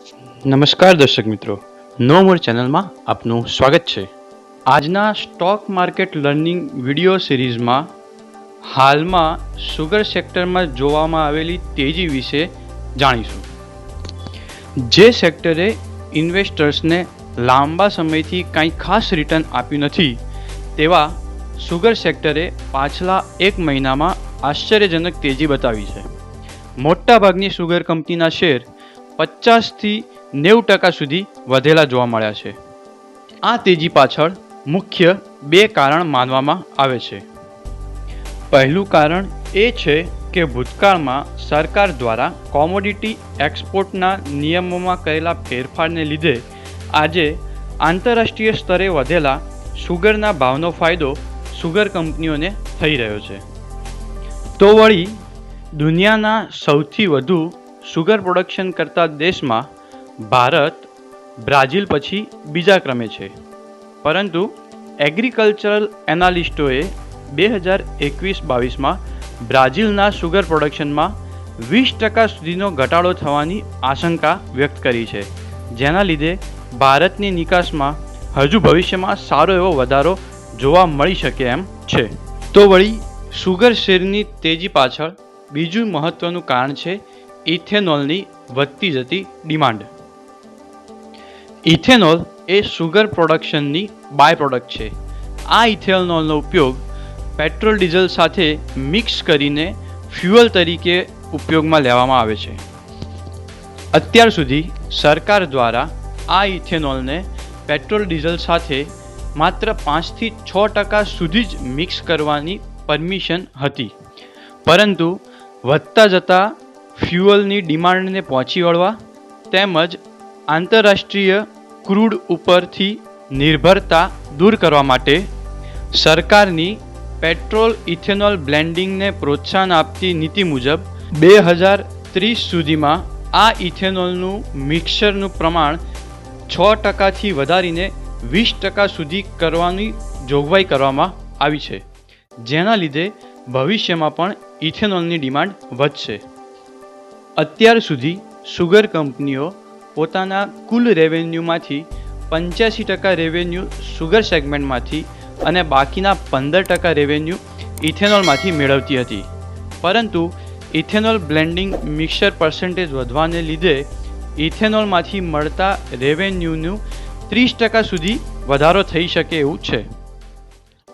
નમસ્કાર દર્શક મિત્રો, નો મોર ચેનલમાં આપનું સ્વાગત છે। આજના સ્ટોક માર્કેટ લર્નિંગ વિડિયો સિરીઝમાં હાલમાં સુગર સેક્ટરમાં જોવામાં આવેલી તેજી વિશે જાણીશું। જે સેક્ટરે ઇન્વેસ્ટર્સને લાંબા સમયથી કંઈ ખાસ રિટર્ન આપ્યું નથી તેવા સુગર સેક્ટરે પાછલા એક મહિનામાં આશ્ચર્યજનક તેજી બતાવી છે। મોટાભાગની સુગર કંપનીના શેર 50 થી 90% સુધી વધેલા જોવા મળ્યા છે। આ તેજી પાછળ મુખ્ય બે કારણ માનવામાં આવે છે। પહેલું કારણ એ છે કે ભૂતકાળમાં સરકાર દ્વારા કોમોડિટી એક્સપોર્ટના નિયમોમાં કરેલા ફેરફારને લીધે આજે આંતરરાષ્ટ્રીય સ્તરે વધેલા સુગરના ભાવનો ફાયદો સુગર કંપનીઓને થઈ રહ્યો છે। તો વળી દુનિયાના સૌથી વધુ સુગર પ્રોડક્શન કરતા દેશમાં ભારત બ્રાઝિલ પછી બીજા ક્રમે છે, પરંતુ એગ્રીકલ્ચરલ એનાલિસ્ટોએ 2021-22માં બ્રાઝિલના સુગર પ્રોડક્શનમાં 20% સુધીનો ઘટાડો થવાની આશંકા વ્યક્ત કરી છે, જેના લીધે ભારતની નિકાસમાં હજુ ભવિષ્યમાં સારો એવો વધારો જોવા મળી શકે એમ છે। તો વળી સુગર શેરની તેજી પાછળ બીજું મહત્વનું કારણ છે ઇથેનોલની વધતી જતી ડિમાન્ડ। ઇથેનોલ એ સુગર પ્રોડક્શનની બાય પ્રોડક્ટ છે। આ ઇથેનોલનો ઉપયોગ પેટ્રોલ ડીઝલ સાથે મિક્સ કરીને ફ્યુઅલ તરીકે ઉપયોગમાં લેવામાં આવે છે। અત્યાર સુધી સરકાર દ્વારા આ ઇથેનોલને પેટ્રોલ ડીઝલ સાથે માત્ર 5 થી 6% સુધી જ મિક્સ કરવાની પરમિશન હતી, પરંતુ વધતા જતા ફ્યુઅલની ડિમાન્ડને પહોંચી વળવા તેમજ આંતરરાષ્ટ્રીય ક્રૂડ ઉપરથી નિર્ભરતા દૂર કરવા માટે સરકારની પેટ્રોલ ઇથેનોલ બ્લેન્ડિંગને પ્રોત્સાહન આપતી નીતિ મુજબ 2030 સુધીમાં આ ઇથેનોલનું મિક્સરનું પ્રમાણ 6%થી વધારીને 20% સુધી કરવાની જોગવાઈ કરવામાં આવી છે, જેના લીધે ભવિષ્યમાં પણ ઇથેનોલની ડિમાન્ડ વધશે। અત્યાર સુધી સુગર કંપનીઓ પોતાના કુલ રેવન્યુમાંથી 85% રેવન્યુ સુગર સેગમેન્ટમાંથી અને બાકીના 15% રેવન્યુ ઇથેનોલમાંથી મેળવતી હતી, પરંતુ ઇથેનોલ બ્લેન્ડિંગ મિક્સર પર્સન્ટેજ વધવાને લીધે ઇથેનોલમાંથી મળતા રેવન્યુનું 30% સુધી વધારો થઈ શકે એવું છે,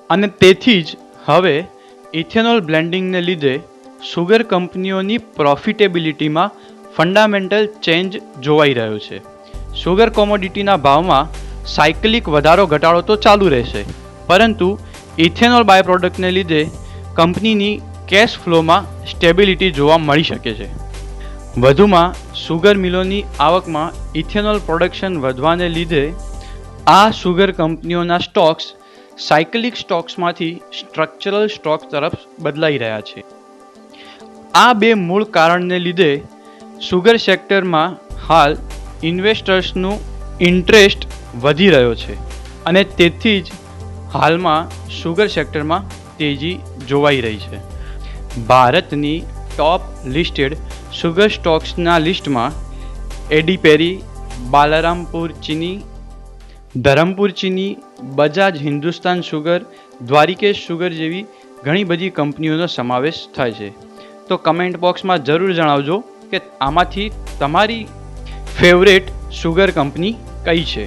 અને તેથી જ હવે ઇથેનોલ બ્લેન્ડિંગને લીધે સુગર કંપનીઓની પ્રોફિટેબિલિટીમાં ફંડામેન્ટલ ચેન્જ જોવાઈ રહ્યો છે। સુગર કોમોડિટીના ભાવમાં સાયકલિક વધારો ઘટાડો તો ચાલુ રહેશે, પરંતુ ઇથેનોલ બાય પ્રોડક્ટને લીધે કંપનીની કેશ ફ્લોમાં સ્ટેબિલિટી જોવા મળી શકે છે। વધુમાં સુગર મિલોની આવકમાં ઇથેનોલ પ્રોડક્શન વધવાને લીધે આ સુગર કંપનીઓના સ્ટોક્સ સાયકલિક સ્ટોક્સમાંથી સ્ટ્રક્ચરલ સ્ટોક તરફ બદલાઈ રહ્યા છે। આ બે મૂળ કારણને લીધે સુગર સેક્ટરમાં હાલ ઇન્વેસ્ટર્સનું ઇન્ટરેસ્ટ વધી રહ્યો છે, અને તેથી જ હાલમાં સુગર સેક્ટરમાં તેજી જોવાઈ રહી છે। ભારતની ટોપ લિસ્ટેડ સુગર સ્ટોક્સના લિસ્ટમાં એડી પેરી, બાલારામપુર ચીની, ધરમપુર ચીની, બજાજ હિન્દુસ્તાન સુગર, દ્વારિકેશ સુગર જેવી ઘણી બધી કંપનીઓનો સમાવેશ થાય છે। તો કમેન્ટ બોક્સમાં જરૂર જણાવજો કે આમાંથી તમારી ફેવરેટ સુગર કંપની કઈ છે।